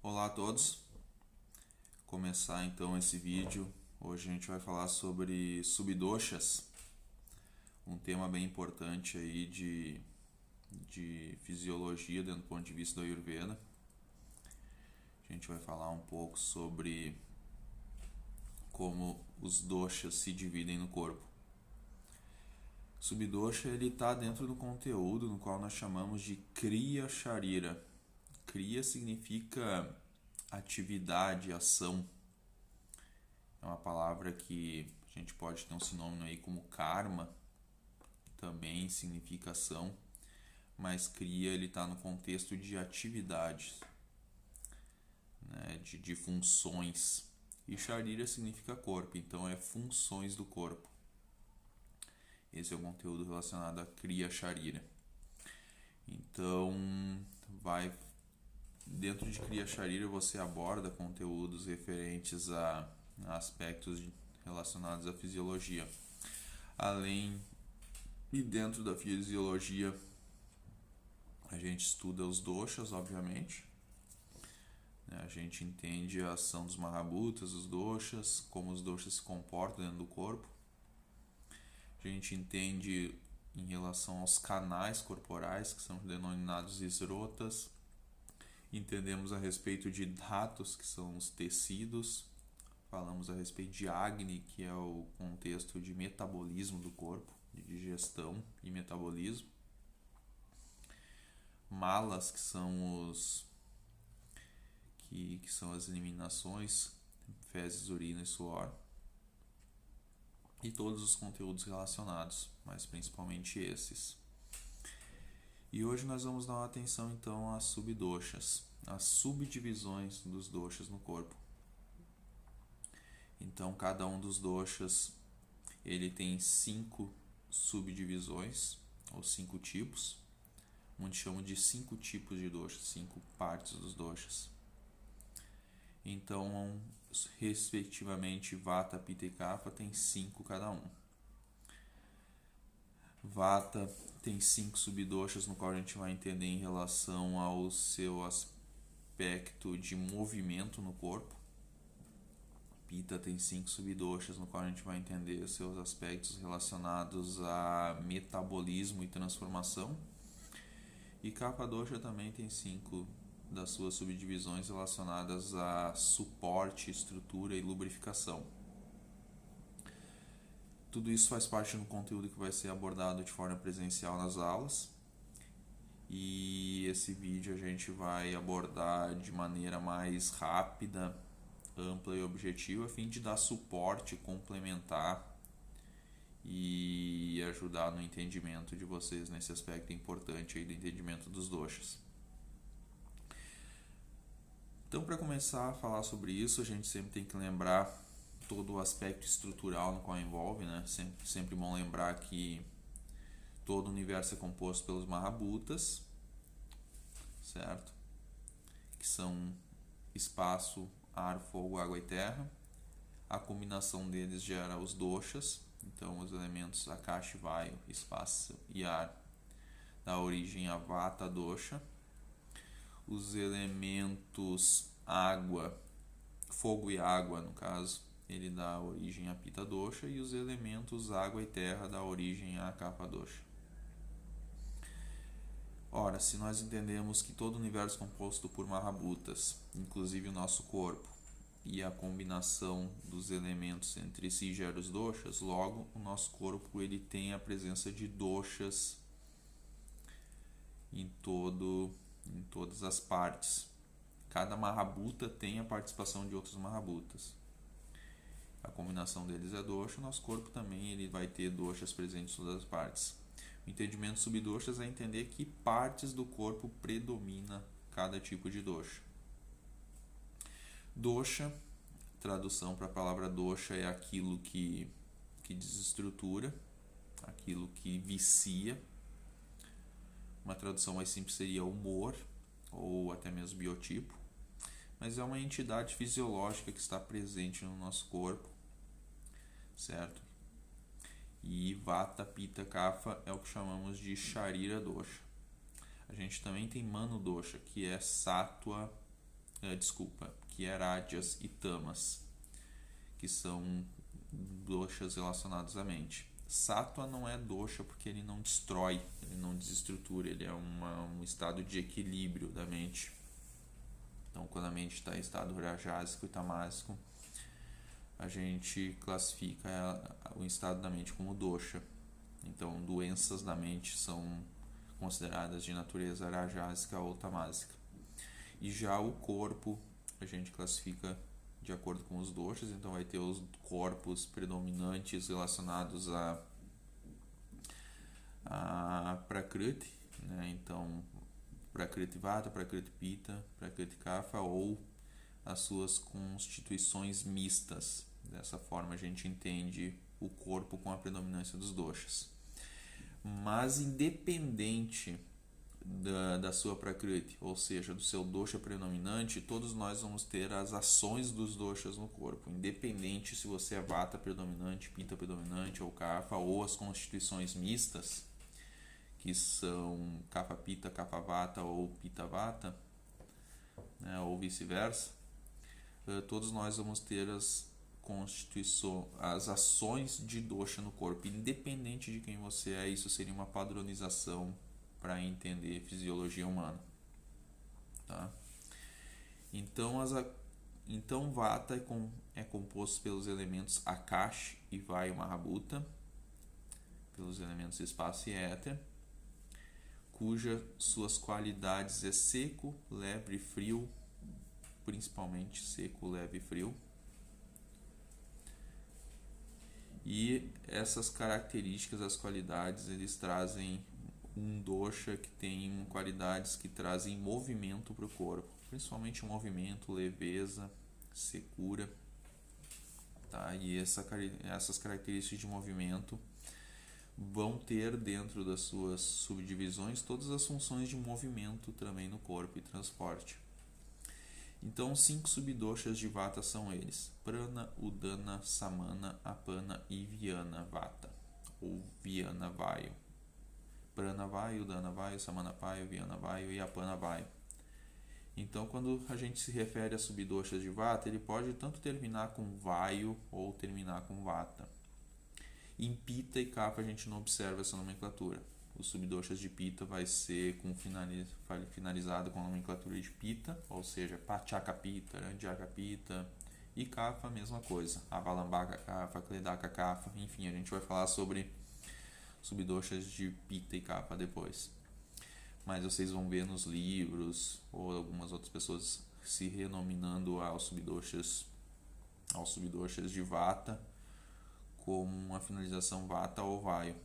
Olá a todos, começar então esse vídeo. Hoje a gente vai falar sobre subdoshas, um tema bem importante aí de fisiologia dentro do ponto de vista do Ayurveda. A gente vai falar um pouco sobre como os doshas se dividem no corpo. Subdosha ele está dentro do conteúdo no qual nós chamamos de Kriya Sharira. Kriya significa atividade, ação. É uma palavra que a gente pode ter um sinônimo aí como karma, também significa ação, mas Kriya ele está no contexto de atividades, né, de funções. E Sharira significa corpo, então é funções do corpo. Esse é o conteúdo relacionado a Kriya Sharira. Então, dentro de Kriya Sharira você aborda conteúdos referentes a aspectos relacionados à fisiologia. Além e dentro da fisiologia, a gente estuda os doshas, obviamente. A gente entende a ação dos mahabhutas, os doshas, como os doshas se comportam dentro do corpo. A gente entende em relação aos canais corporais, que são denominados esrotas. Entendemos a respeito de dhatus, que são os tecidos. Falamos a respeito de Agni, que é o contexto de metabolismo do corpo, de digestão e metabolismo. Malas, que são que são as eliminações, fezes, urina e suor. E todos os conteúdos relacionados, mas principalmente esses. E hoje nós vamos dar uma atenção então às subdoshas, às subdivisões dos doshas no corpo. Então cada um dos doshas ele tem 5 subdivisões, ou 5 tipos. Muitos chamam de 5 tipos de doshas, 5 partes dos doshas. Então, respectivamente, Vata, Pitta e Kapha tem 5 cada um. Vata tem 5 subdoshas, no qual a gente vai entender em relação ao seu aspecto de movimento no corpo. Pitta tem 5 subdoshas, no qual a gente vai entender os seus aspectos relacionados a metabolismo e transformação. E Kapha dosha também tem 5 das suas subdivisões relacionadas a suporte, estrutura e lubrificação. Tudo isso faz parte do conteúdo que vai ser abordado de forma presencial nas aulas. E esse vídeo a gente vai abordar de maneira mais rápida, ampla e objetiva, a fim de dar suporte, complementar e ajudar no entendimento de vocês nesse aspecto importante aí do entendimento dos doshas. Então, para começar a falar sobre isso, a gente sempre tem que lembrar todo o aspecto estrutural no qual envolve, né? Sempre bom lembrar que todo o universo é composto pelos mahabhutas, certo? Que são espaço, ar, fogo, água e terra. A combinação deles gera os doshas, então os elementos Akash, Vayu, espaço e ar dá origem a Vata dosha. Os elementos água, fogo e água, no caso, ele dá origem a Pitta dosha, e os elementos água e terra dá origem a Kapha dosha. Ora, se nós entendemos que todo o universo é composto por mahabhutas, inclusive o nosso corpo, e a combinação dos elementos entre si gera os doshas, logo o nosso corpo ele tem a presença de doshas em todas as partes. Cada mahabhuta tem a participação de outros mahabhutas. A combinação deles é dosha, o nosso corpo também ele vai ter doshas presentes em todas as partes. O entendimento subdoshas é entender que partes do corpo predomina cada tipo de dosha. Dosha, tradução para a palavra dosha é aquilo que desestrutura, aquilo que vicia. Uma tradução mais simples seria humor, ou até mesmo biotipo, mas é uma entidade fisiológica que está presente no nosso corpo, certo? E Vata, Pitta, Kapha é o que chamamos de Sharira dosha. A gente também tem Manu dosha, que é Sattva, Rajas e Tamas, que são doshas relacionados à mente. Sattva não é dosha porque ele não destrói, ele não desestrutura, ele é um estado de equilíbrio da mente. Então, quando a mente está em estado rajásico e tamásico, a gente classifica o estado da mente como dosha. Então, doenças da mente são consideradas de natureza rajásica ou tamásica. E já o corpo a gente classifica de acordo com os doshas, então vai ter os corpos predominantes relacionados a Prakriti, né? Então Prakriti Vata, Prakriti Pitta, Prakriti Kapha, ou as suas constituições mistas. Dessa forma a gente entende o corpo com a predominância dos doshas. Mas independente da sua Prakriti, ou seja, do seu dosha predominante, todos nós vamos ter as ações dos doshas no corpo, independente se você é Vata predominante, Pitta predominante ou Kapha, ou as constituições mistas, que são Kapha Pitta, Kapha Vata ou Pitta Vata, né, ou vice-versa. Todos nós vamos ter as ações de dosha no corpo, independente de quem você é. Isso seria uma padronização para entender fisiologia humana, tá? Então Vata é composto pelos elementos Akash e Vayu Mahabhuta, pelos elementos espaço e éter, cuja suas qualidades é seco, leve e frio, principalmente seco, leve e frio. E essas características, as qualidades, eles trazem um dosha que tem qualidades que trazem movimento para o corpo, principalmente movimento, leveza, secura, tá? E essas características de movimento vão ter dentro das suas subdivisões todas as funções de movimento também no corpo e transporte. Então, 5 subdoshas de Vata são eles: Prana, Udana, Samana, Apana e Vyana Vata, ou Vyana Vayu. Prana Vayu, Udana Vayu, Samana Vayu, Vyana Vayu e Apana Vayu. Então, quando a gente se refere a subdoshas de Vata, ele pode tanto terminar com Vayu ou terminar com Vata. Em Pitta e Kapha a gente não observa essa nomenclatura. Os subdoshas de Pitta vai ser finalizado com a nomenclatura de Pitta, ou seja, Pachaka Pitta, Randhyaka Pitta, e Kapha a mesma coisa, Avalambaka Kapha, Kledaka Kapha, enfim, a gente vai falar sobre subdoshas de Pitta e Kapha depois. Mas vocês vão ver nos livros ou algumas outras pessoas se renominando aos subdoshas de Vata como uma finalização Vata ou Vayu.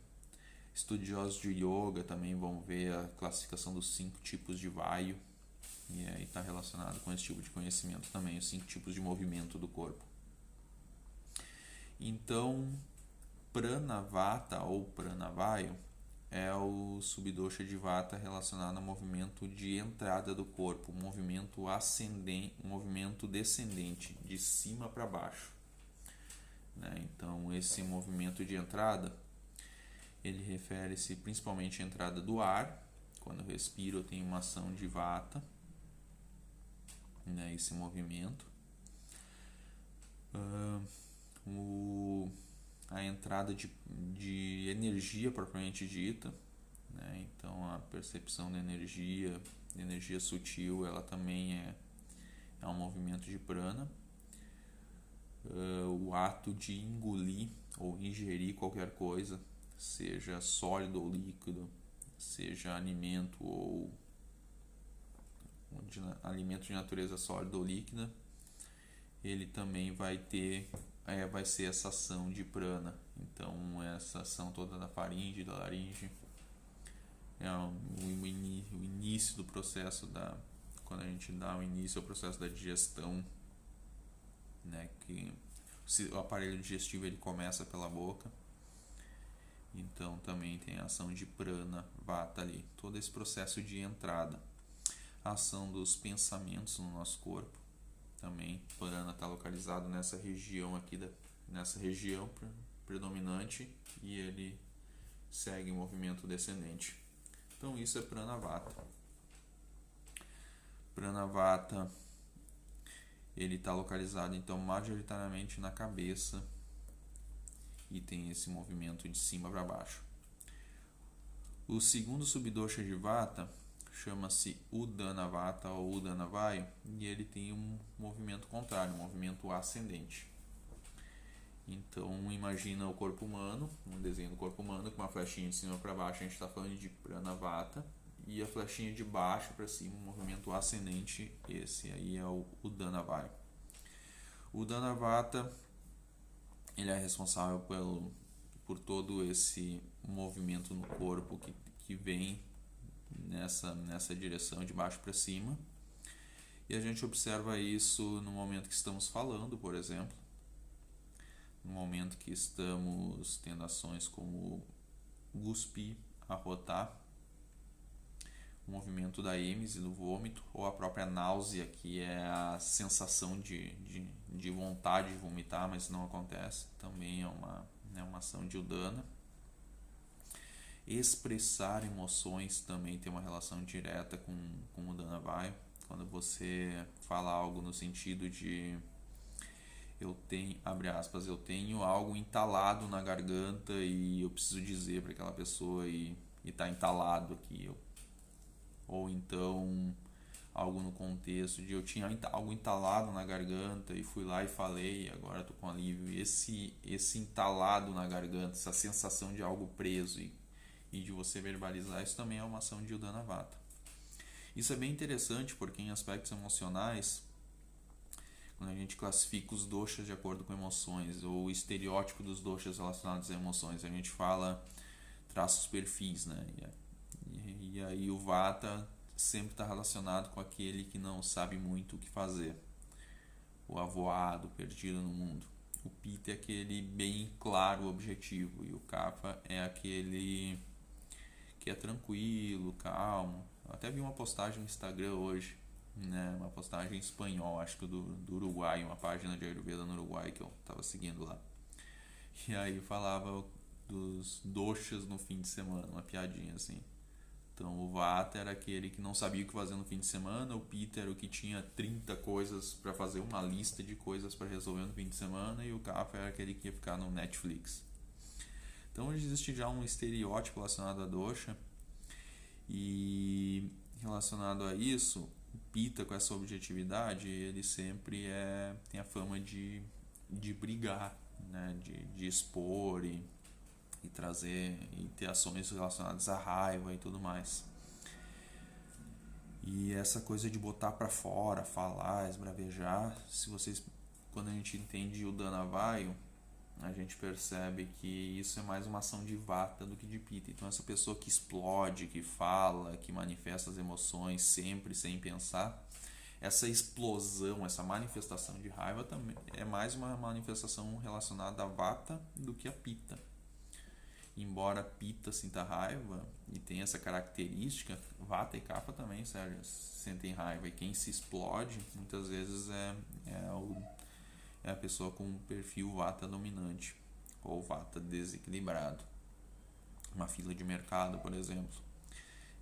Estudiosos de Yoga também vão ver a classificação dos 5 tipos de Vayu, e aí está relacionado com esse tipo de conhecimento também, os 5 tipos de movimento do corpo. Então, Prana Vata ou Prana Vayu é o subdosha de Vata relacionado ao movimento de entrada do corpo, um movimento ascendente, um movimento descendente, de cima para baixo, né? Então, esse movimento de entrada, ele refere-se principalmente à entrada do ar. Quando eu respiro, eu tenho uma ação de Vata, né? Esse movimento. A entrada de energia propriamente dita, né? Então, a percepção da energia sutil, ela também é um movimento de prana. O ato de engolir ou ingerir qualquer coisa, seja sólido ou líquido, seja alimento ou alimento de natureza sólida ou líquida, ele também vai ser essa ação de prana. Então, essa ação toda da faringe, da laringe, é o início do processo quando a gente dá o início ao processo da digestão, né, que o aparelho digestivo ele começa pela boca. Então também tem a ação de prana, vata ali, todo esse processo de entrada. A ação dos pensamentos no nosso corpo também, prana está localizado nessa região aqui, nessa região predominante, e ele segue o movimento descendente. Então isso é prana vata. Prana vata ele está localizado então majoritariamente na cabeça e tem esse movimento de cima para baixo. O segundo subdosha de Vata chama-se Udana Vata ou Udana Vayu, e ele tem um movimento contrário, um movimento ascendente. Então imagina o corpo humano, um desenho do corpo humano com uma flechinha de cima para baixo, a gente está falando de Prana Vata, e a flechinha de baixo para cima, um movimento ascendente, esse aí é o Udana Vayu. O Udana Vata, ele é responsável por todo esse movimento no corpo que vem nessa direção de baixo para cima, e a gente observa isso no momento que estamos falando, por exemplo, no momento que estamos tendo ações como cuspir, arrotar, o movimento da êmese, do vômito, ou a própria náusea, que é a sensação de vontade de vomitar, mas não acontece, também é uma ação de Udana. Expressar emoções também tem uma relação direta com o Udana Vayu. Quando você fala algo no sentido de eu tenho, abre aspas, eu tenho algo entalado na garganta e eu preciso dizer para aquela pessoa e está entalado aqui. Ou então algo no contexto de eu tinha algo entalado na garganta e fui lá e falei e agora estou com alívio. E esse entalado na garganta, essa sensação de algo preso e de você verbalizar, isso também é uma ação de Udana Vata. Isso é bem interessante porque em aspectos emocionais, quando a gente classifica os doshas de acordo com emoções, ou o estereótipo dos doshas relacionados a emoções, a gente fala traços perfis, né? E aí o Vata sempre está relacionado com aquele que não sabe muito o que fazer, o avoado, perdido no mundo. O Pitta é aquele bem claro objetivo, e o Kapha é aquele que é tranquilo, calmo. Eu até vi uma postagem no Instagram hoje, né, uma postagem em espanhol, acho que do Uruguai, uma página de Ayurveda no Uruguai que eu estava seguindo lá. E aí falava dos doshas no fim de semana, uma piadinha assim. Então o Vata era aquele que não sabia o que fazer no fim de semana, o Pitta era o que tinha 30 coisas para fazer, uma lista de coisas para resolver no fim de semana, e o Kapha era aquele que ia ficar no Netflix. Então existe já um estereótipo relacionado a dosha, e relacionado a isso, o Pitta, com essa objetividade, ele sempre tem a fama de brigar, né? de expor e trazer e ter ações relacionadas à raiva e tudo mais. E essa coisa de botar para fora, falar, esbravejar, quando a gente entende o Udana Vayu, a gente percebe que isso é mais uma ação de Vata do que de Pitta. Então essa pessoa que explode, que fala, que manifesta as emoções sempre sem pensar, essa explosão, essa manifestação de raiva também é mais uma manifestação relacionada a Vata do que a Pitta. Embora Pitta sinta raiva e tenha essa característica, Vata e Kapha também sentem raiva, e quem se explode muitas vezes é a pessoa com um perfil Vata dominante ou Vata desequilibrado. Uma fila de mercado, por exemplo,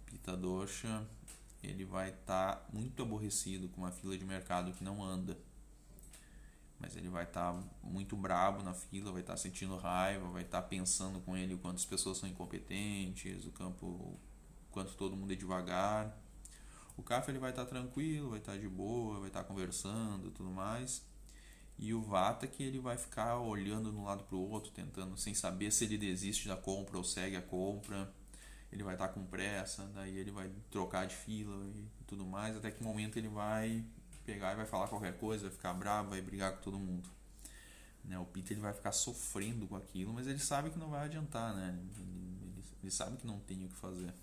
Pitta dosha, ele vai estar muito aborrecido com uma fila de mercado que não anda, mas ele vai estar muito brabo na fila, vai estar sentindo raiva, vai estar pensando com ele o quanto as pessoas são incompetentes, o quanto todo mundo é devagar. O Kapha ele vai estar tranquilo, vai estar de boa, vai estar conversando, tudo mais. E o Vata que ele vai ficar olhando de um lado para o outro, tentando, sem saber se ele desiste da compra ou segue a compra. Ele vai estar com pressa, daí ele vai trocar de fila e tudo mais, até que momento ele vai pegar e vai falar qualquer coisa, vai ficar bravo, vai brigar com todo mundo. Né? O Pitta ele vai ficar sofrendo com aquilo, mas ele sabe que não vai adiantar, né? Ele sabe que não tem o que fazer.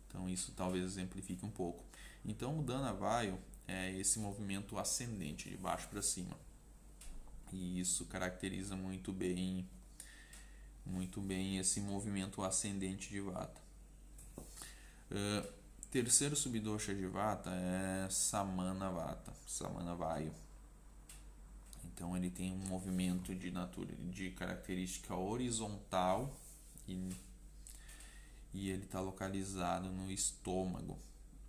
Então isso talvez exemplifique um pouco. Então o Udana Vayu é esse movimento ascendente, de baixo para cima. E isso caracteriza muito bem esse movimento ascendente de Vata. Terceiro subdosha de Vata é Samana Vata, Samana Vayu. Então ele tem um movimento de característica horizontal e ele está localizado no estômago.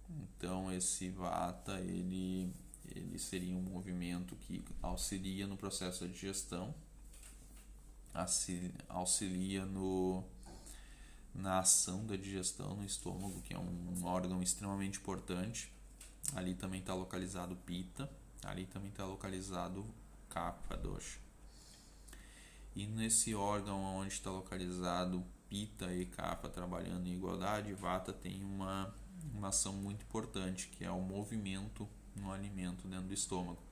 Então esse Vata ele ele seria um movimento que auxilia no processo da digestão, auxilia na ação da digestão no estômago, que é um órgão extremamente importante. Ali também está localizado Pitta, ali também está localizado Kapha dosha. E nesse órgão onde está localizado Pitta e Kapha trabalhando em igualdade, Vata tem uma ação muito importante, que é o movimento no alimento dentro do estômago.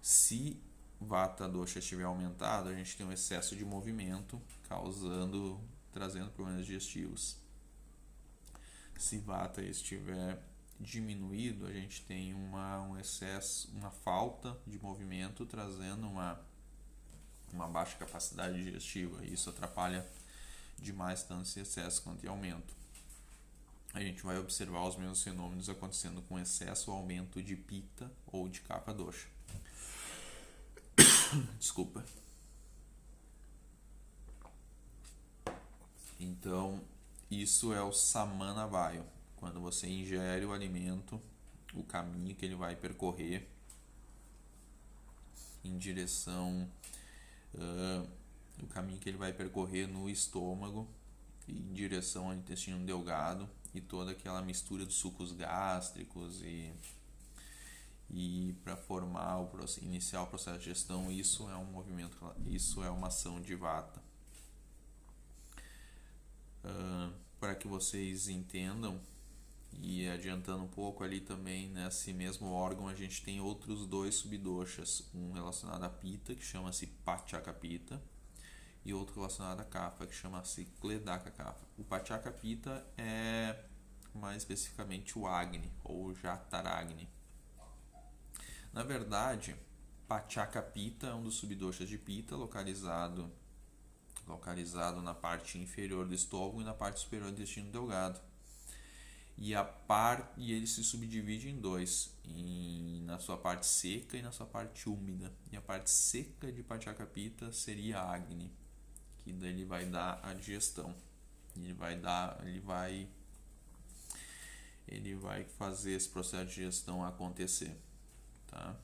Se Vata dosha estiver aumentado, a gente tem um excesso de movimento, trazendo problemas digestivos. Se Vata estiver diminuído, a gente tem um excesso, uma falta de movimento, trazendo uma baixa capacidade digestiva. Isso atrapalha demais tanto esse excesso quanto em aumento. A gente vai observar os mesmos fenômenos acontecendo com excesso ou aumento de Pitta ou de Kapha dosha. Desculpa. Então, isso é o Samana Vayu. Quando você ingere o alimento, o caminho que ele vai percorrer em direção, o caminho que ele vai percorrer no estômago, em direção ao intestino delgado, e toda aquela mistura dos sucos gástricos e para iniciar o processo de digestão, isso é um movimento, isso é uma ação de Vata. Para que vocês entendam, e adiantando um pouco ali também, nesse mesmo órgão a gente tem outros dois subdoshas, um relacionado a Pitta, que chama-se Pachaka Pitta, e outro relacionado a Kapha, que chama-se Kledaka Kapha. O Pachaka Pitta é mais especificamente o Agni, ou Jataragni. Na verdade, Pachaka Pitta é um dos subdoshas de Pitta, localizado na parte inferior do estômago e na parte superior do intestino delgado. E ele se subdivide em dois, na sua parte seca e na sua parte úmida. E a parte seca de Pachaka Pitta seria Agni, que daí ele vai dar a digestão. Ele vai fazer esse processo de digestão acontecer, tá?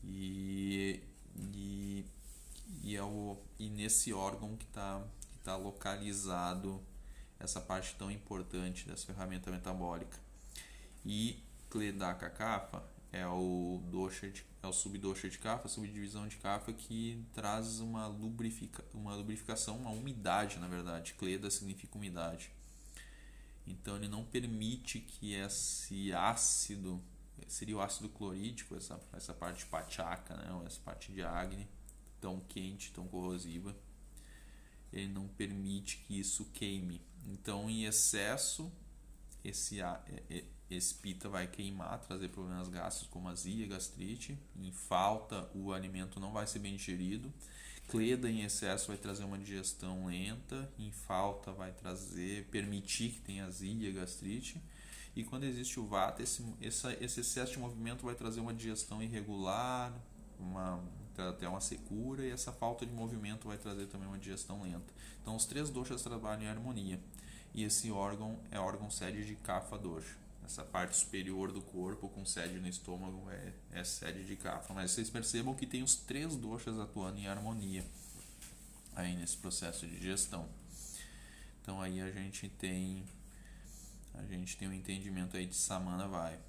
E nesse órgão que está localizado essa parte tão importante dessa ferramenta metabólica. E Kledaka Kapha é o subdosha de Kapha, a subdivisão de Kapha, que traz uma lubrificação, uma umidade, na verdade. Kleda significa umidade. Então ele não permite que esse ácido, seria o ácido clorídrico, essa parte de Pachaka, né, essa parte de Agni, tão quente, tão corrosiva, ele não permite que isso queime. Então, em excesso, esse Pitta vai queimar, trazer problemas gástricos como azia, gastrite. Em falta, o alimento não vai ser bem digerido. Kleda em excesso vai trazer uma digestão lenta. Em falta, vai permitir que tenha azia, gastrite. E quando existe o Vata, esse excesso de movimento vai trazer uma digestão irregular, até uma secura, e essa falta de movimento vai trazer também uma digestão lenta. Então os três doshas trabalham em harmonia, e esse órgão é órgão sede de Kapha dosha. Essa parte superior do corpo com sede no estômago é sede de Kapha, mas vocês percebam que tem os três doshas atuando em harmonia aí nesse processo de digestão. Então aí a gente tem um entendimento aí de Samana Vayu.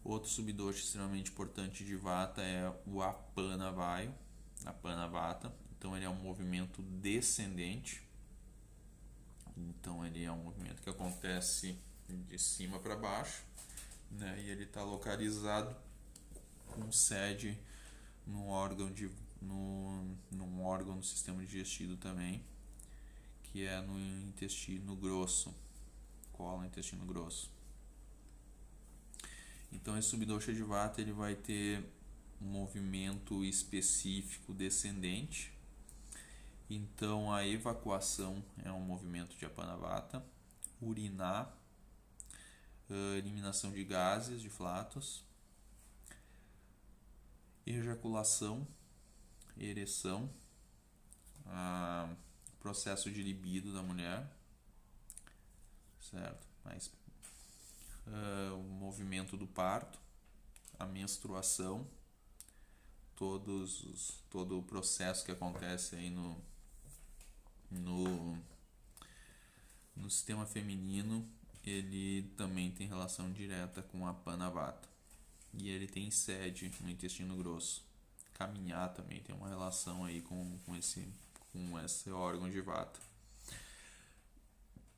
Outro subdosha extremamente importante de Vata é o Apana Vayu, Apana Vata. Então ele é um movimento descendente. Então ele é um movimento que acontece de cima para baixo, né? E ele está localizado com sede num órgão do sistema digestivo também, que é no intestino grosso, cólon, intestino grosso. Então esse subdosha de Vata ele vai ter um movimento específico descendente. Então a evacuação é um movimento de Apana Vata, urinar, eliminação de gases, de flatos, ejaculação, ereção, processo de libido da mulher, certo? Mas o movimento do parto, a menstruação, todo o processo que acontece aí no sistema feminino, ele também tem relação direta com a Pana Vata. E ele tem sede no intestino grosso. Caminhar também tem uma relação aí com esse órgão de Vata.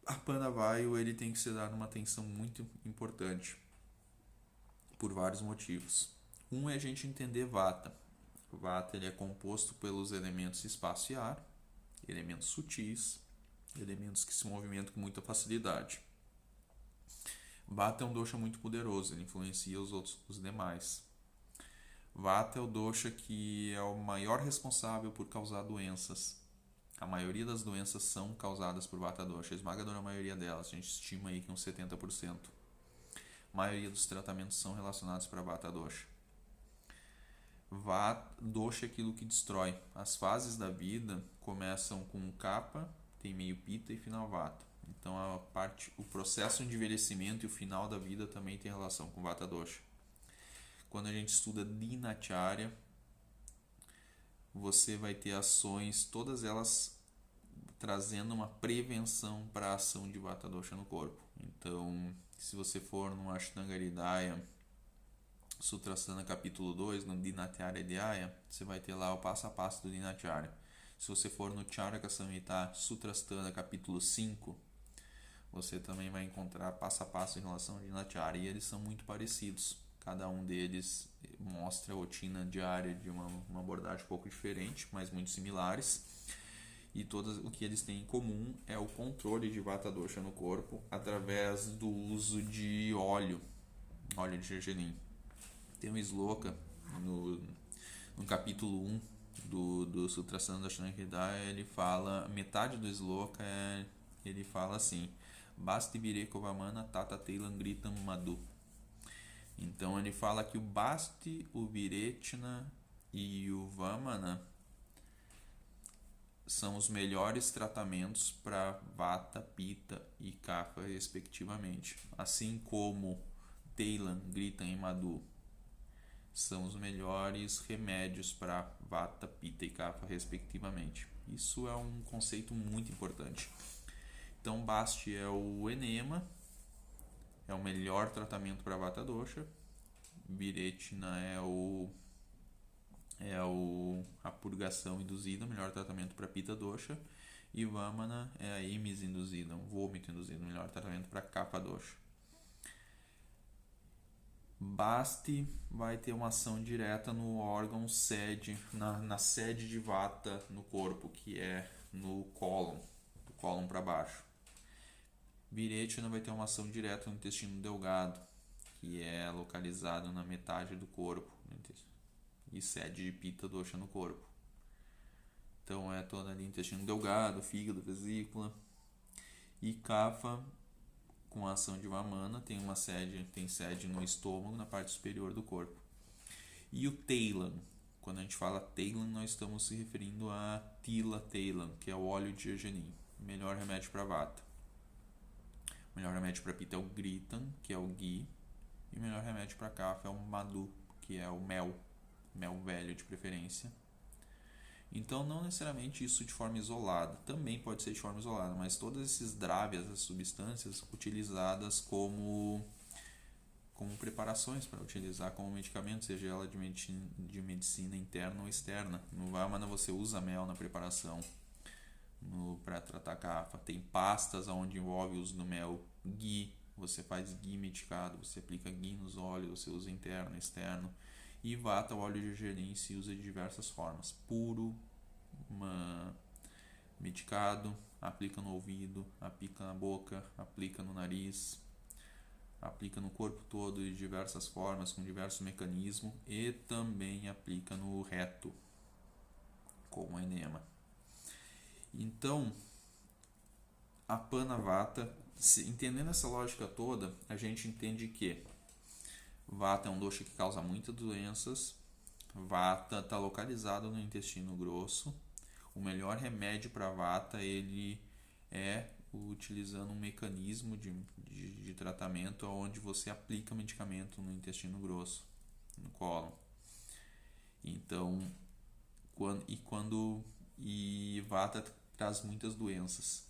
A Pana Vayu, ele tem que ser dado uma atenção muito importante por vários motivos. Um é a gente entender Vata. O Vata, ele é composto pelos elementos espaço e ar, elementos sutis, elementos que se movimentam com muita facilidade. Vata é um dosha muito poderoso, ele influencia os demais. Vata é o dosha que é o maior responsável por causar doenças. A maioria das doenças são causadas por Vata dosha, a esmagadora maioria delas, a gente estima aí que uns 70%. A maioria dos tratamentos são relacionados para Vata dosha. Vata dosha é aquilo que destrói. As fases da vida começam com Kapha, tem meio Pitta e final Vata. Então o processo de envelhecimento e o final da vida também tem relação com Vata dosha. Quando a gente estuda Dinacharya, você vai ter ações, todas elas trazendo uma prevenção para a ação de Vata dosha no corpo. Então, se você for no Ashtanga Hridaya Sutrasthana capítulo 2, no Dinacharya Dhyaya, você vai ter lá o passo a passo do Dinacharya. Se você for no Charaka Samhita Sutrasthana capítulo 5, você também vai encontrar passo a passo em relação ao Dinacharya, e eles são muito parecidos. Cada um deles mostra a rotina diária de uma abordagem um pouco diferente, mas muito similares. E o que eles têm em comum é o controle de Vata dosha no corpo através do uso de óleo de gergelim. Tem um sloka no capítulo 1 do Sutrasthana Ashtanga Hridaya, ele fala, metade do sloka ele fala assim: Basti Virekovamana Tata Teilam Gritam Madhu. Então ele fala que o Basti, o Virechana e o Vamana são os melhores tratamentos para Vata, Pitta e Kapha, respectivamente. Assim como Teilam, Gritam e Madhu são os melhores remédios para Vata, Pitta e Kapha, respectivamente. Isso é um conceito muito importante. Então, Basti é o enema, é o melhor tratamento para Vata dosha. Virechana a purgação induzida, o melhor tratamento para Pitta dosha. E Vamana é a emes induzida, um vômito induzido, o melhor tratamento para Kapha dosha. Basti vai ter uma ação direta no órgão sede, na sede de Vata no corpo, que é no cólon, do cólon para baixo. Virechana vai ter uma ação direta no intestino delgado, que é localizado na metade do corpo, e sede de Pitta dosha no corpo. Então é todo ali intestino delgado, fígado, vesícula. E Kapha, com a ação de Vamana, tem sede no estômago, na parte superior do corpo. E o Teilam, quando a gente fala Teilam, nós estamos se referindo a Tila Teilam, que é o óleo de gergelim, melhor remédio para Vata. O melhor remédio para Pitta é o Gritam, que é o ghee, e o melhor remédio para Kapha é o Madhu, que é o mel velho de preferência. Então, não necessariamente isso de forma isolada, também pode ser de forma isolada, mas todos esses dravyas, as substâncias utilizadas como preparações para utilizar como medicamento, seja ela de medicina interna ou externa. No Vamana você usa mel na preparação para tratar Kapha. Tem pastas onde envolve o uso do mel. Ghee, você faz ghee medicado, você aplica ghee nos óleos, você usa interno, externo. E Vata, o óleo de gergelim, se usa de diversas formas: puro, medicado, aplica no ouvido, aplica na boca, aplica no nariz, aplica no corpo todo de diversas formas, com diversos mecanismos, e também aplica no reto, como enema. Então, a Pana Vata, entendendo essa lógica toda, a gente entende que Vata é um dosha que causa muitas doenças. Vata está localizado no intestino grosso. O melhor remédio para Vata ele é utilizando um mecanismo de tratamento onde você aplica medicamento no intestino grosso, no cólon. Então, e Vata traz muitas doenças.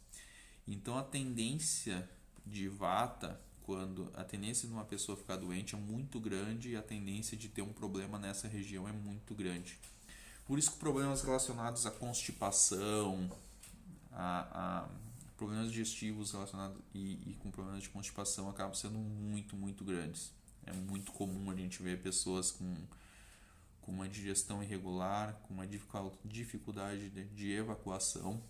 Então, a tendência de Vata, quando a tendência de uma pessoa ficar doente é muito grande e a tendência de ter um problema nessa região é muito grande. Por isso que problemas relacionados à constipação, a problemas digestivos relacionados e com problemas de constipação acabam sendo muito, muito grandes. É muito comum a gente ver pessoas com uma digestão irregular, com uma dificuldade de evacuação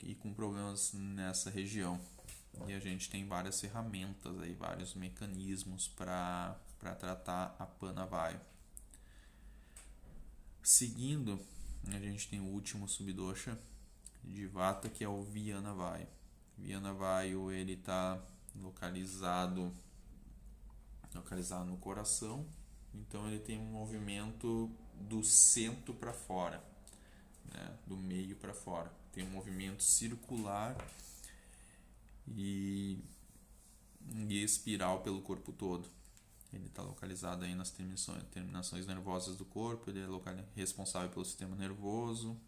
e com problemas nessa região. E a gente tem várias ferramentas, aí, vários mecanismos para tratar a Panavayu. Seguindo, a gente tem o último subdosha de Vata, que é o Vyanavayu. Vyanavayu, ele está localizado no coração, então ele tem um movimento do centro para fora, né? Do meio para fora. Tem um movimento circular e espiral pelo corpo todo. Ele está localizado aí nas terminações nervosas do corpo, ele é responsável pelo sistema nervoso.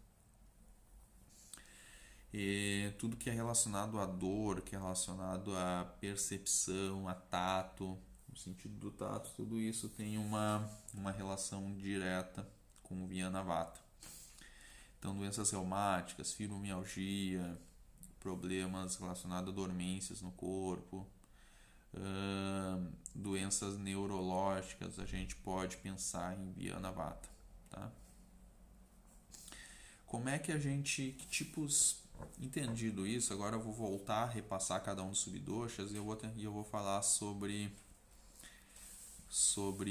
E tudo que é relacionado à dor, que é relacionado à percepção, a tato, no sentido do tato, tudo isso tem uma relação direta com o Vyanavata. Então, doenças reumáticas, fibromialgia, problemas relacionados a dormências no corpo, doenças neurológicas, a gente pode pensar em Vyanavata, tá? Como é que que tipos... Entendido isso, agora eu vou voltar a repassar cada um dos subdoshas e eu vou falar sobre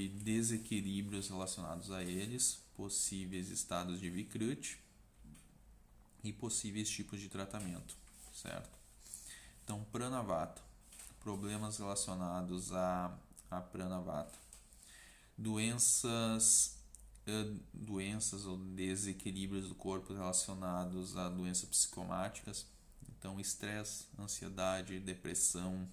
desequilíbrios relacionados a eles, possíveis estados de Vikruti e possíveis tipos de tratamento, certo? Então, Pranavata, problemas relacionados a Pranavata, doenças ou desequilíbrios do corpo relacionados a doenças psicomáticas, então estresse, ansiedade, depressão,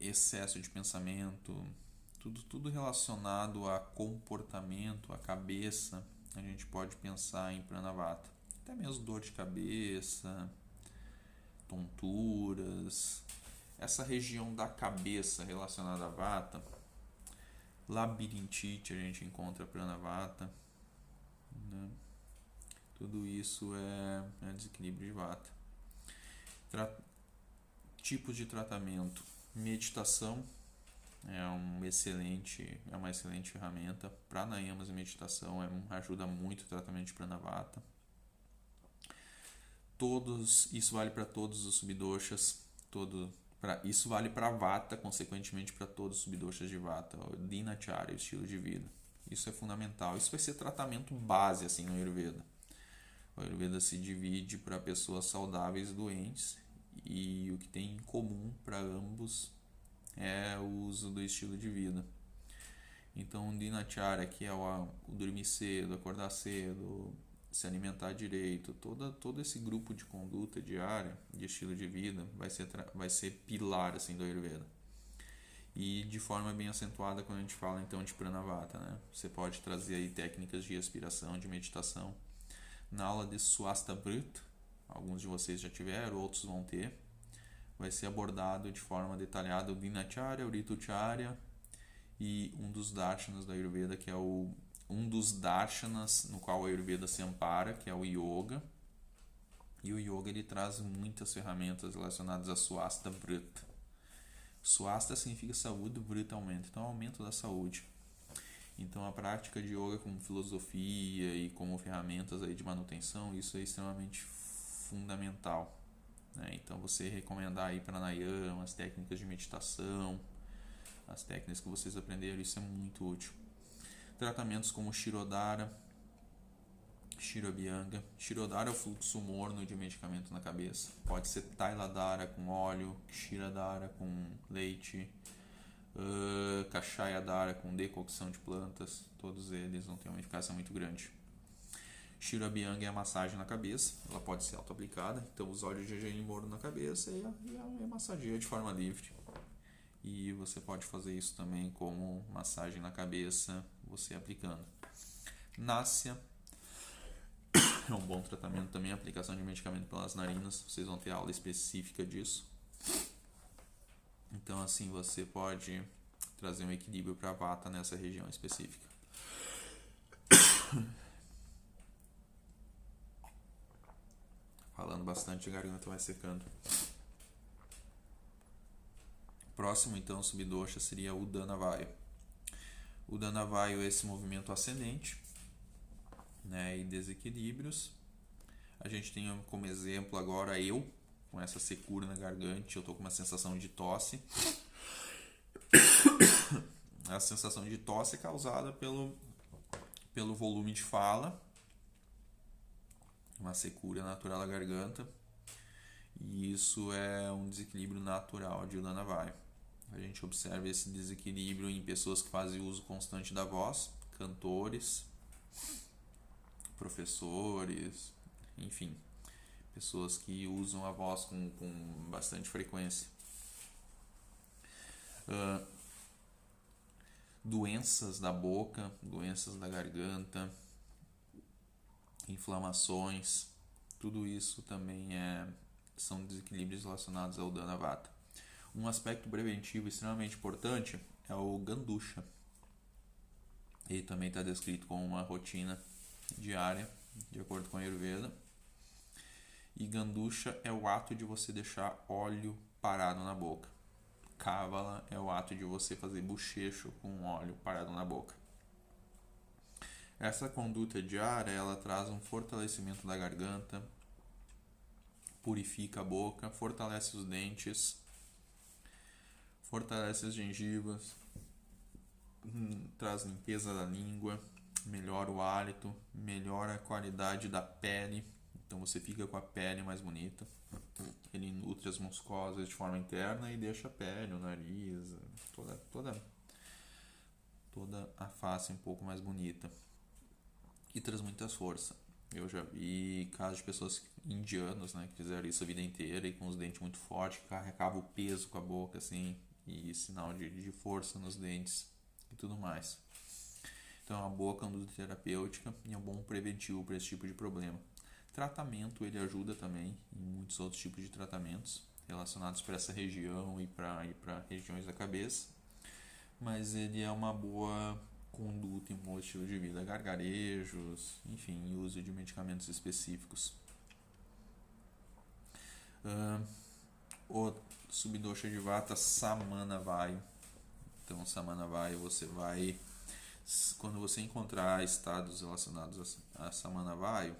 excesso de pensamento, tudo relacionado a comportamento, a cabeça, a gente pode pensar em Pranavata. Até mesmo dor de cabeça, tonturas, essa região da cabeça relacionada a Vata, labirintite, a gente encontra Pranavata, né? Tudo isso é desequilíbrio de Vata. Tipos de tratamento: meditação é uma excelente ferramenta. Pranayamas e meditação ajuda muito o tratamento de Pranavata. Isso vale para todos os subdoshas, isso vale para Vata, consequentemente para todos os subdoshas de Vata, o Dinacharya, o estilo de vida. Isso é fundamental. Isso vai ser tratamento base assim no Ayurveda. O Ayurveda se divide para pessoas saudáveis e doentes, e o que tem em comum para ambos é o uso do estilo de vida. Então, o Dinacharya, que é o dormir cedo, acordar cedo, se alimentar direito, todo esse grupo de conduta diária, de estilo de vida, vai ser pilar assim, do Ayurveda. E de forma bem acentuada quando a gente fala então de Pranavata, né? Você pode trazer aí técnicas de respiração, de meditação. Na aula de Swasta Brut, alguns de vocês já tiveram, outros vão ter, vai ser abordado de forma detalhada o Dinacharya, o Ritucharya e um dos darshanas da Ayurveda, que é um dos darshanas no qual a Ayurveda se ampara, que é o Yoga. E o Yoga ele traz muitas ferramentas relacionadas a Swasta Brut. Swasta significa saúde, Brut aumento, então aumento da saúde. Então a prática de Yoga como filosofia e como ferramentas aí de manutenção, isso é extremamente fundamental, né? Então você recomendar aí pranayama, as técnicas de meditação, as técnicas que vocês aprenderam, isso é muito útil. Tratamentos como Shirodhara, Shirobhyanga. Shirodhara é o fluxo morno de medicamento na cabeça. Pode ser Tailadhara com óleo, Kshiradhara com leite, Kashaya Dara com decocção de plantas, todos eles vão ter uma eficácia muito grande. Shirabhyanga é a massagem na cabeça, ela pode ser auto-aplicada, então os óleos de gergelim morno na cabeça e massageia de forma livre. E você pode fazer isso também como massagem na cabeça, você aplicando. Nasya é um bom tratamento também, aplicação de medicamento pelas narinas, vocês vão ter aula específica disso. Então assim você pode trazer um equilíbrio para a vata nessa região específica. Falando bastante, a garganta vai secando. Próximo então subdosha seria o Udana Vaya. O Udana Vaya é esse movimento ascendente, né, e desequilíbrios. A gente tem como exemplo agora eu, com essa secura na garganta, eu tô com uma sensação de tosse. A sensação de tosse é causada pelo volume de fala, uma secura natural da garganta, e isso é um desequilíbrio natural de Udana Vaya. A gente observa esse desequilíbrio em pessoas que fazem uso constante da voz, cantores, professores, enfim, pessoas que usam a voz com bastante frequência. Doenças da boca, doenças da garganta, inflamações, tudo isso também são desequilíbrios relacionados ao Udana Vata. Um aspecto preventivo extremamente importante é o Gandusha. Ele também está descrito como uma rotina diária, de acordo com a Ayurveda. E Gandusha é o ato de você deixar óleo parado na boca. Kavala é o ato de você fazer bochecho com óleo parado na boca. Essa conduta diária, ela traz um fortalecimento da garganta, purifica a boca, fortalece os dentes, fortalece as gengivas, traz limpeza da língua, melhora o hálito, melhora a qualidade da pele, então você fica com a pele mais bonita. Ele nutre as mucosas de forma interna e deixa a pele, o nariz, toda a face um pouco mais bonita. E traz muita força. Eu já vi casos de pessoas indianas, né, que fizeram isso a vida inteira e com os dentes muito fortes, que carregavam o peso com a boca, assim, e sinal de força nos dentes e tudo mais. Então é uma boa conduta terapêutica e é um bom preventivo para esse tipo de problema. Tratamento, ele ajuda também em muitos outros tipos de tratamentos relacionados para essa região e para regiões da cabeça, mas ele é uma boa conduta em um estilo de vida, gargarejos, enfim, uso de medicamentos específicos. O subdosha de Vata, Samana Vaya. Então, Samana Vaya, você vai, quando você encontrar estados relacionados a Samana Vaya,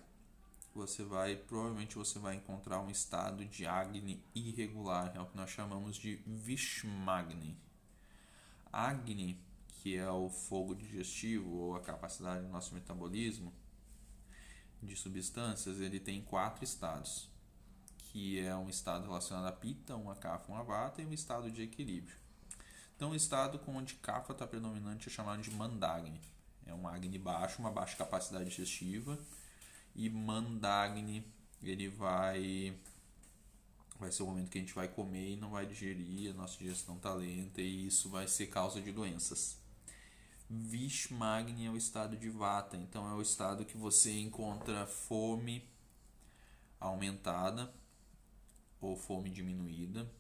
provavelmente você vai encontrar um estado de Agni irregular, é o que nós chamamos de Vishmagni. Agni, que é o fogo digestivo ou a capacidade do nosso metabolismo de substâncias, ele tem 4 estados, que é um estado relacionado a Pitta, uma Kapha, uma Vata e um estado de equilíbrio. Então, o estado onde Kapha está predominante é chamado de Mandagni. É um Agni baixo, uma baixa capacidade digestiva. E Mandagni, ele vai ser o momento que a gente vai comer e não vai digerir, a nossa digestão está lenta e isso vai ser causa de doenças. Vishmagni é o estado de Vata, então é o estado que você encontra fome aumentada ou fome diminuída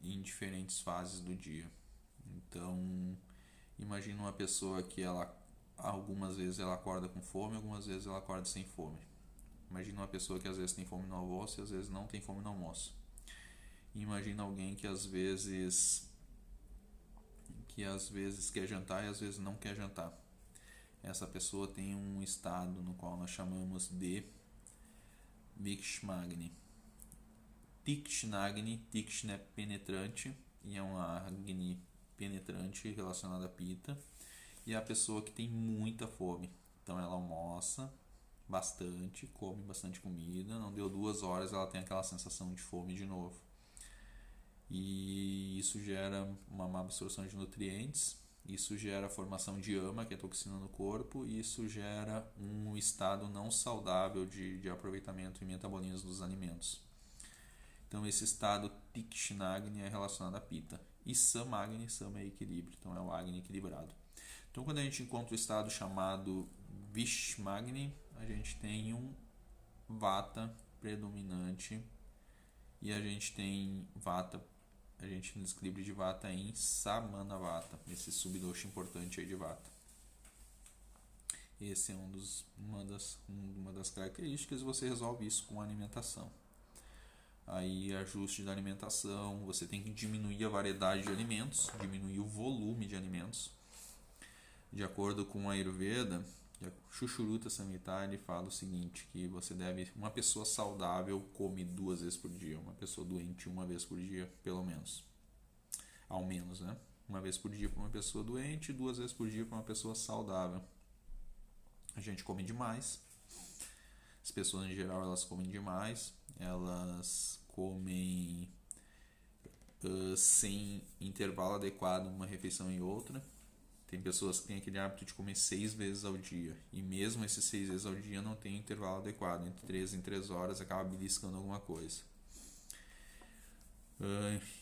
em diferentes fases do dia. Então, imagina uma pessoa que algumas vezes ela acorda com fome, algumas vezes ela acorda sem fome. Imagina uma pessoa que às vezes tem fome no almoço e às vezes não tem fome no almoço. Imagina alguém que às vezes quer jantar e às vezes não quer jantar. Essa pessoa tem um estado no qual nós chamamos de Vikshmagni. Tikshna é penetrante e é um Agni penetrante relacionado a Pitta. E é a pessoa que tem muita fome. Então ela almoça bastante, come bastante comida, não deu 2 horas, ela tem aquela sensação de fome de novo. e isso gera uma má absorção de nutrientes, isso gera a formação de AMA, que é toxina no corpo, e isso gera um estado não saudável de aproveitamento e metabolismo dos alimentos. Então esse estado Tikshinagni é relacionado à Pitta. E Samagni, Sama é equilíbrio, então é o Agni equilibrado. Então quando a gente encontra o estado chamado Vishmagni, a gente tem um Vata predominante e a gente tem Vata, a gente no desequilíbrio de Vata em Samanavata, esse subdosha importante aí de Vata. Esse é uma das características, e você resolve isso com a alimentação. Aí ajuste da alimentação, você tem que diminuir a variedade de alimentos, diminuir o volume de alimentos. De acordo com a Ayurveda, Sushruta Samhita, ele fala o seguinte, que uma pessoa saudável come 2 vezes por dia, uma pessoa doente 1 vez por dia, pelo menos. Ao menos, né? 1 vez por dia para uma pessoa doente, 2 vezes por dia para uma pessoa saudável. A gente come demais. As pessoas em geral, elas comem demais. Elas comem sem intervalo adequado uma refeição e outra. Tem pessoas que têm aquele hábito de comer 6 vezes ao dia, e mesmo esses 6 vezes ao dia não tem intervalo adequado, entre 3 em 3 horas acaba beliscando alguma coisa.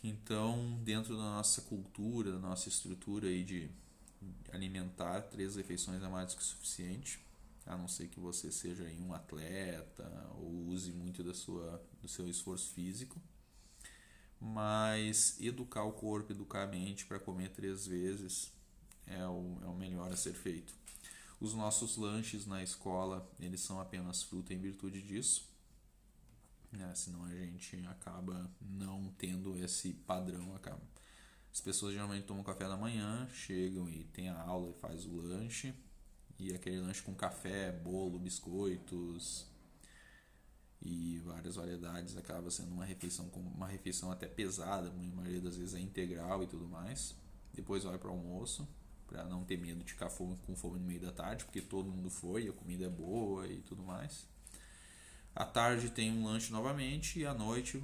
Então, dentro da nossa cultura, da nossa estrutura aí de alimentar, 3 refeições é mais do que suficiente, a não ser que você seja aí um atleta ou use muito do seu esforço físico. Mas educar o corpo, educar a mente para comer 3 vezes é o melhor a ser feito. Os nossos lanches na escola, eles são apenas fruta em virtude disso, né? Senão a gente acaba não tendo esse padrão. As pessoas geralmente tomam café da manhã, chegam e tem a aula e faz o lanche, e aquele lanche com café, bolo, biscoitos e várias variedades acaba sendo uma refeição até pesada, a maioria das vezes é integral e tudo mais. Depois vai para o almoço, para não ter medo de ficar com fome no meio da tarde, porque todo mundo foi, a comida é boa e tudo mais. À tarde tem um lanche novamente, e à noite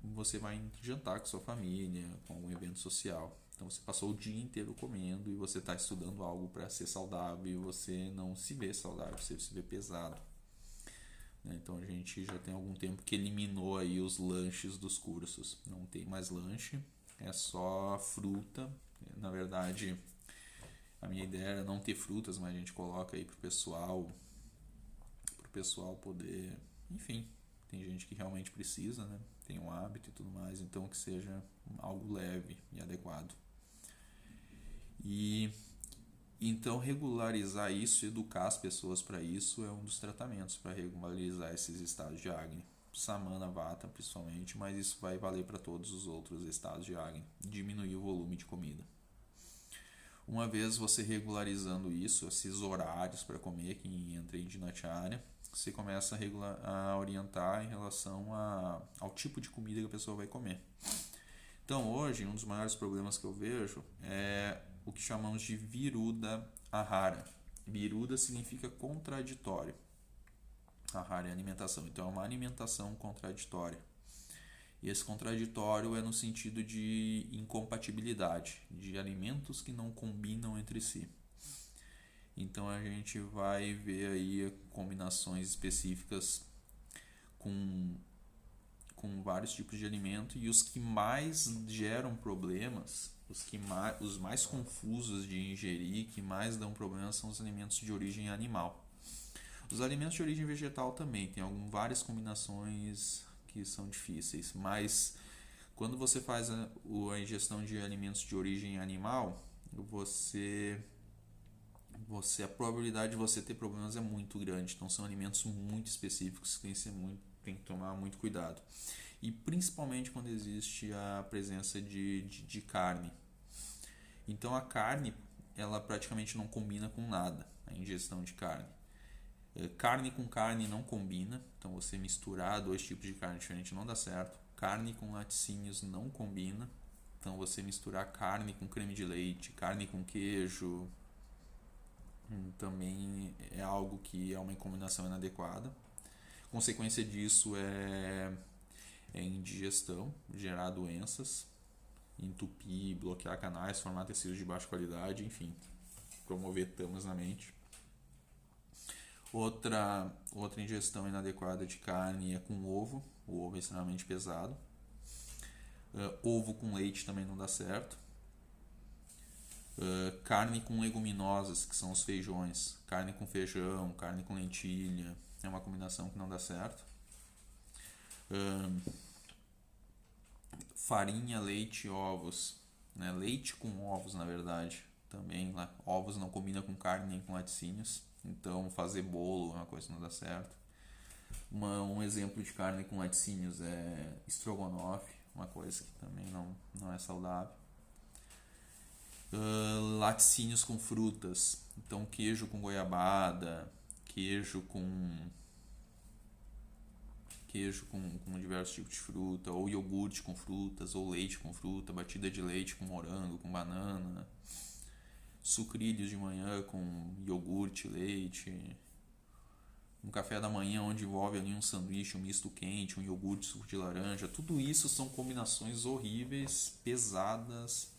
você vai jantar com sua família, com algum evento social. Então você passou o dia inteiro comendo e você está estudando algo para ser saudável, e você não se vê saudável, você se vê pesado. Então a gente já tem algum tempo que eliminou aí os lanches dos cursos. Não tem mais lanche, é só fruta. Na verdade, a minha ideia era não ter frutas, mas a gente coloca aí pro pessoal poder, enfim, tem gente que realmente precisa, né? Tem um hábito e tudo mais, então que seja algo leve e adequado. E então regularizar isso, educar as pessoas para isso é um dos tratamentos para regularizar esses estados de Agni. Samana, Vata principalmente, mas isso vai valer para todos os outros estados de Agni. Diminuir o volume de comida. Uma vez você regularizando isso, esses horários para comer, que entra em Dinacharya, você começa a orientar em relação ao tipo de comida que a pessoa vai comer. Então hoje, um dos maiores problemas que eu vejo é o que chamamos de Viruda Ahara. Viruda significa contraditório. Ahara é alimentação, então é uma alimentação contraditória. E esse contraditório é no sentido de incompatibilidade, de alimentos que não combinam entre si. Então a gente vai ver aí combinações específicas com vários tipos de alimento, e os que mais geram problemas, os mais confusos de ingerir, que mais dão problemas, são os alimentos de origem animal. Os alimentos de origem vegetal também tem várias combinações que são difíceis, mas quando você faz a ingestão de alimentos de origem animal, a probabilidade de você ter problemas é muito grande. Então são alimentos muito específicos que tem que tomar muito cuidado. E principalmente quando existe a presença de carne. Então a carne, ela praticamente não combina com nada, a ingestão de carne. Carne com carne não combina, então você misturar 2 tipos de carne diferente não dá certo. Carne com laticínios não combina, então você misturar carne com creme de leite, carne com queijo, também é algo que é uma combinação inadequada. Consequência disso é é indigestão, gerar doenças, entupir, bloquear canais, formar tecidos de baixa qualidade, enfim, promover tamas na mente. Outra ingestão inadequada de carne é com ovo. O ovo é extremamente pesado. Ovo com leite também não dá certo. Carne com leguminosas, que são os feijões. Carne com feijão, carne com lentilha. É uma combinação que não dá certo. Farinha, leite e ovos. Né? Leite com ovos, na verdade. Também ovos não combina com carne nem com laticínios. Então fazer bolo é uma coisa que não dá certo. Um exemplo de carne com laticínios é estrogonofe, uma coisa que também não é saudável. Laticínios com frutas, então queijo com goiabada, queijo com diversos tipos de fruta, ou iogurte com frutas, ou leite com fruta, batida de leite com morango, com banana, sucrilhos de manhã com iogurte, leite, um café da manhã onde envolve ali um sanduíche, um misto quente, um iogurte, suco de laranja. Tudo isso são combinações horríveis, pesadas.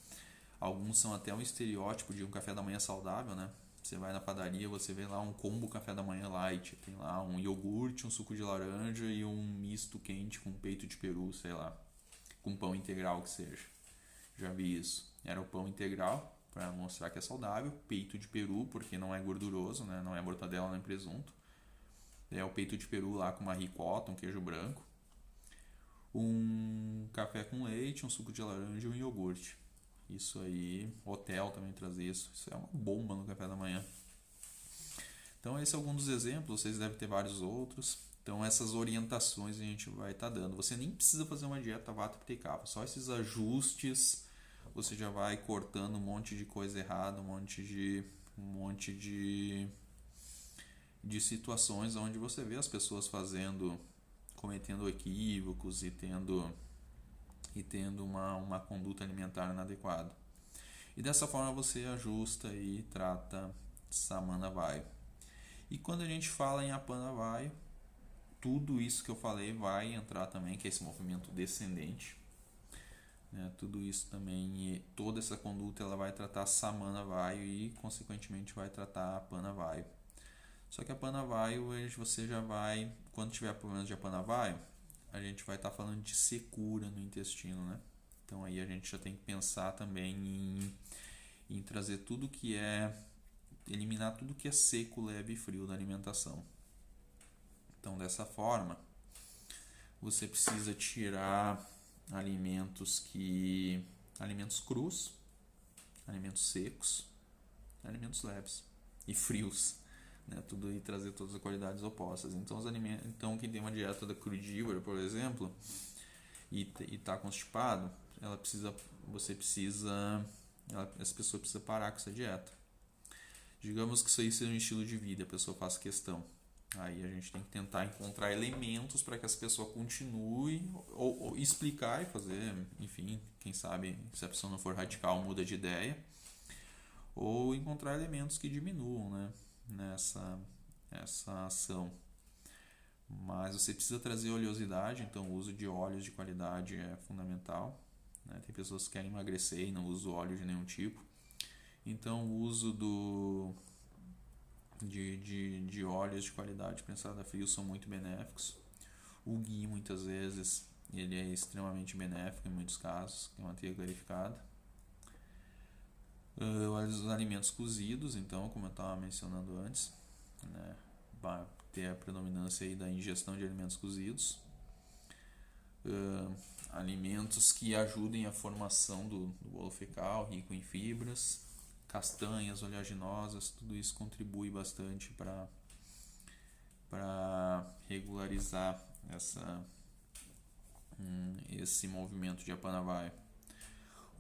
Alguns são até um estereótipo de um café da manhã saudável, né? Você vai na padaria, você vê lá um combo café da manhã light. Tem lá um iogurte, um suco de laranja e um misto quente com peito de peru, sei lá. Com pão integral que seja. Já vi isso. Era o pão integral, para mostrar que é saudável. Peito de peru, porque não é gorduroso, né? Não é mortadela nem presunto. É o peito de peru lá com uma ricota, um queijo branco. Um café com leite, um suco de laranja e um iogurte. Isso aí, hotel também traz isso. Isso é uma bomba no café da manhã. Então esse é algum dos exemplos, vocês devem ter vários outros. Então essas orientações a gente vai estar dando. Você nem precisa fazer uma dieta vata precava, só esses ajustes você já vai cortando um monte de coisa errada, um monte de situações onde você vê as pessoas cometendo equívocos e tendo uma conduta alimentar inadequada. E dessa forma você ajusta e trata Samana Vayu. E quando a gente fala em Apana Vayu, tudo isso que eu falei vai entrar também, que é esse movimento descendente. Né? Tudo isso também, e toda essa conduta ela vai tratar Samana Vayu e consequentemente vai tratar Apana Vayu. Só que a Apana Vayu você já vai, quando tiver problemas de Apana Vayu, a gente vai estar falando de secura no intestino, né? Então aí a gente já tem que pensar também em trazer tudo que eliminar tudo que é seco, leve e frio da alimentação. Então dessa forma, você precisa tirar alimentos crus, alimentos secos, alimentos leves e frios. Né, tudo e trazer todas as qualidades opostas. Então, quem tem uma dieta da crudívora, por exemplo, e está constipado, essa pessoa precisa parar com essa dieta. Digamos que isso aí seja um estilo de vida, a pessoa faz questão. Aí a gente tem que tentar encontrar elementos para que essa pessoa continue ou explicar e fazer, enfim, quem sabe, se a pessoa não for radical, muda de ideia. Ou encontrar elementos que diminuam, né? Essa ação. Mas você precisa trazer oleosidade, então o uso de óleos de qualidade é fundamental. Né? Tem pessoas que querem emagrecer e não usam óleo de nenhum tipo. Então o uso de óleos de qualidade prensada a frio são muito benéficos. O ghee muitas vezes ele é extremamente benéfico em muitos casos, que é manteiga clarificada. Os alimentos cozidos, então, como eu estava mencionando antes, né, vai ter a predominância aí da ingestão de alimentos cozidos. Alimentos que ajudem a formação do bolo fecal, rico em fibras, castanhas, oleaginosas, tudo isso contribui bastante para regularizar esse movimento de Apana Vayu.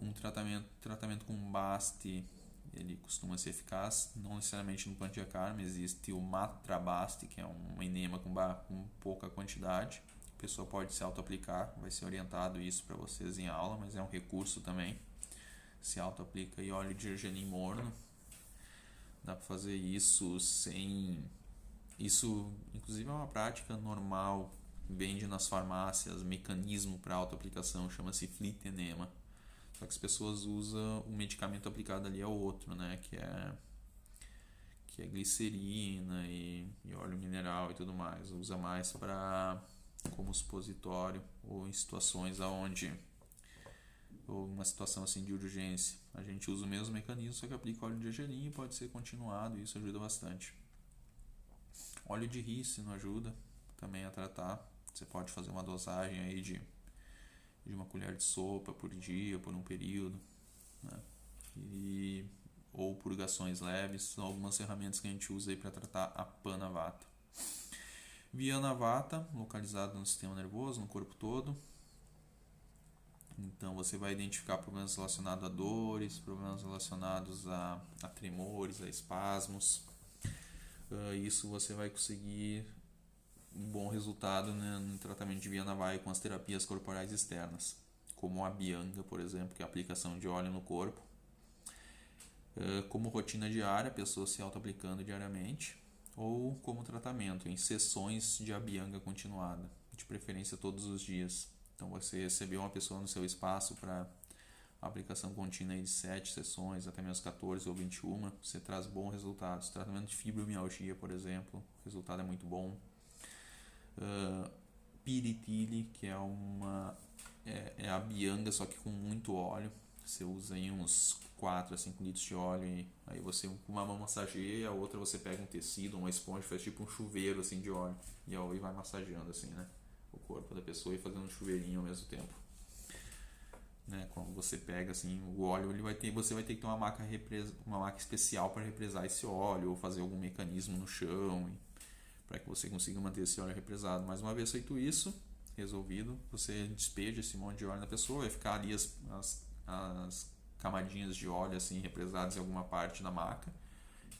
Um tratamento com Basti, ele costuma ser eficaz, não necessariamente no Panchakarma, existe o Matra Basti, que é um enema com pouca quantidade, a pessoa pode se auto-aplicar, vai ser orientado isso para vocês em aula, mas é um recurso também, se auto-aplica, e óleo de gergelim morno, dá para fazer isso inclusive é uma prática normal vende nas farmácias mecanismo para autoaplicação, chama-se Flit-Enema. Só que as pessoas usam o medicamento aplicado ali é outro, né? Que é glicerina e óleo mineral e tudo mais. Usa mais como supositório ou em situações aonde ou uma situação assim de urgência. A gente usa o mesmo mecanismo, só que aplica óleo de gergelim e pode ser continuado, e isso ajuda bastante. Óleo de rícino ajuda também a tratar. Você pode fazer uma dosagem aí de uma colher de sopa por dia, por um período, né? Ou purgações leves, são algumas ferramentas que a gente usa aí para tratar a Pana Vata. Viana Vata, localizado no sistema nervoso, no corpo todo. Então você vai identificar problemas relacionados a dores, problemas relacionados a tremores, a espasmos. Isso você vai conseguir um bom resultado, né, no tratamento de Viana Vata com as terapias corporais externas, como a Abhyanga, por exemplo, que é a aplicação de óleo no corpo. Como rotina diária, a pessoa se auto-aplicando diariamente, ou como tratamento, em sessões de Abhyanga continuada, de preferência todos os dias. Então você recebeu uma pessoa no seu espaço para aplicação contínua de 7 sessões, até menos 14 ou 21, você traz bons resultados. Tratamento de fibromialgia, por exemplo, o resultado é muito bom. Piritili, que é a Abhyanga, só que com muito óleo. Você usa aí uns 4 a 5 litros de óleo, e aí você com uma mão massageia, a outra você pega um tecido, uma esponja, faz tipo um chuveiro assim de óleo, e aí vai massageando assim, né, o corpo da pessoa e fazendo um chuveirinho ao mesmo tempo, né? Quando você pega assim o óleo, você vai ter que ter uma maca especial para represar esse óleo, ou fazer algum mecanismo no chão para que você consiga manter esse óleo represado. Mais uma vez feito isso, resolvido, você despeja esse monte de óleo na pessoa, vai ficar ali as camadinhas de óleo assim represadas em alguma parte da maca,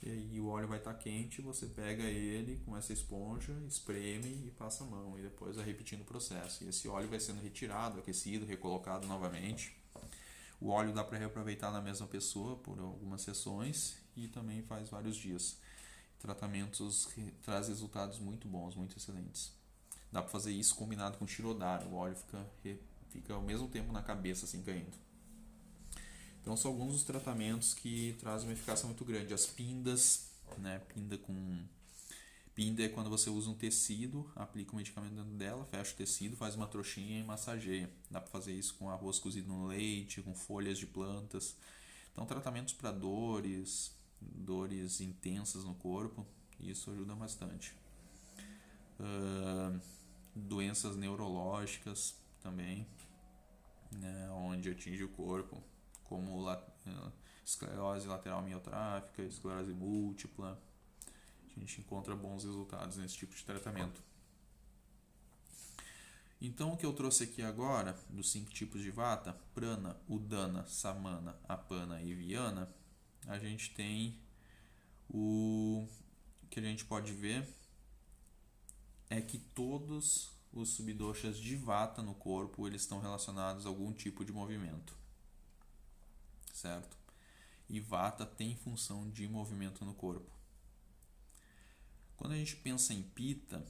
e aí o óleo vai estar quente, você pega ele com essa esponja, espreme e passa a mão, e depois vai repetindo o processo, e esse óleo vai sendo retirado, aquecido, recolocado novamente. O óleo dá para reaproveitar na mesma pessoa por algumas sessões, e também faz vários dias. Tratamentos que traz resultados muito bons, muito excelentes. Dá para fazer isso combinado com Shirodara, o óleo fica ao mesmo tempo na cabeça assim caindo. Então são alguns dos tratamentos que trazem uma eficácia muito grande. As pindas, né? Pinda é quando você usa um tecido, aplica o medicamento dentro dela, fecha o tecido, faz uma trouxinha e massageia. Dá para fazer isso com arroz cozido no leite, com folhas de plantas. Então tratamentos para dores intensas no corpo, isso ajuda bastante. Doenças neurológicas também, né, onde atinge o corpo, como esclerose lateral amiotráfica, esclerose múltipla. A gente encontra bons resultados nesse tipo de tratamento. Então o que eu trouxe aqui agora, dos 5 tipos de Vata, Prana, Udana, Samana, Apana e Viana, a gente tem o que a gente pode ver é que todos os subdoshas de Vata no corpo, eles estão relacionados a algum tipo de movimento, certo? E Vata tem função de movimento no corpo. Quando a gente pensa em Pitta,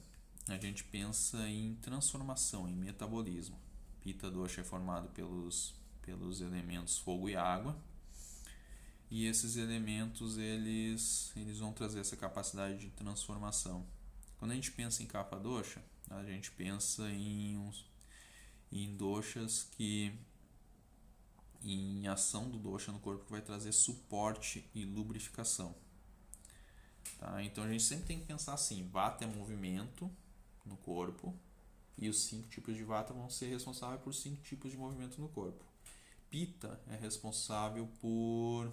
a gente pensa em transformação, em metabolismo. Pitta dosha é formado pelos elementos fogo e água, e esses elementos eles vão trazer essa capacidade de transformação. Quando a gente pensa em Kapha dosha, a gente pensa em doshas que em ação do dosha no corpo vai trazer suporte e lubrificação. Tá? Então a gente sempre tem que pensar assim: Vata é movimento no corpo, e os 5 tipos de Vata vão ser responsáveis por 5 tipos de movimento no corpo. Pitta é responsável por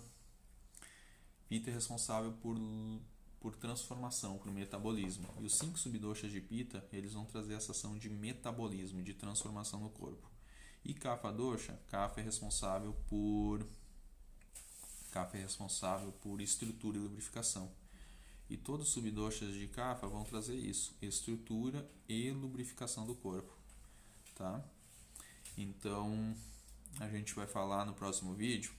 transformação, por metabolismo. E os 5 subdoshas de Pitta, eles vão trazer essa ação de metabolismo, de transformação no corpo. E Kapha dosha, Kapha é responsável por estrutura e lubrificação. E todos os subdoshas de Kapha vão trazer isso, estrutura e lubrificação do corpo, tá? Então, a gente vai falar no próximo vídeo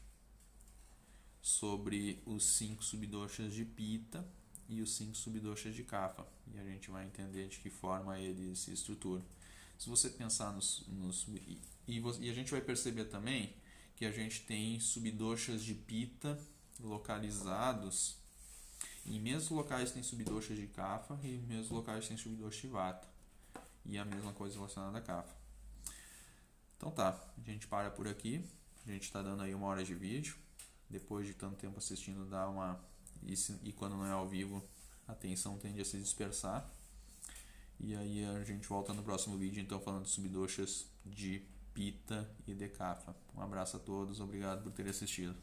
sobre os 5 subdoshas de Pitta e os 5 subdoshas de Kapha, e a gente vai entender de que forma eles se estruturam. Se você pensar e a gente vai perceber também que a gente tem subdoshas de Pitta localizados em mesmos locais tem subdoshas de Kapha e em mesmos locais tem subdoshas de Vata. E a mesma coisa relacionada a Kapha. Então tá, a gente para por aqui. A gente está dando aí 1 hora de vídeo. Depois de tanto tempo assistindo, dá uma... E quando não é ao vivo, a atenção tende a se dispersar. E aí a gente volta no próximo vídeo, então, falando de subdoshas de Pitta e de Kapha. Um abraço a todos, obrigado por terem assistido.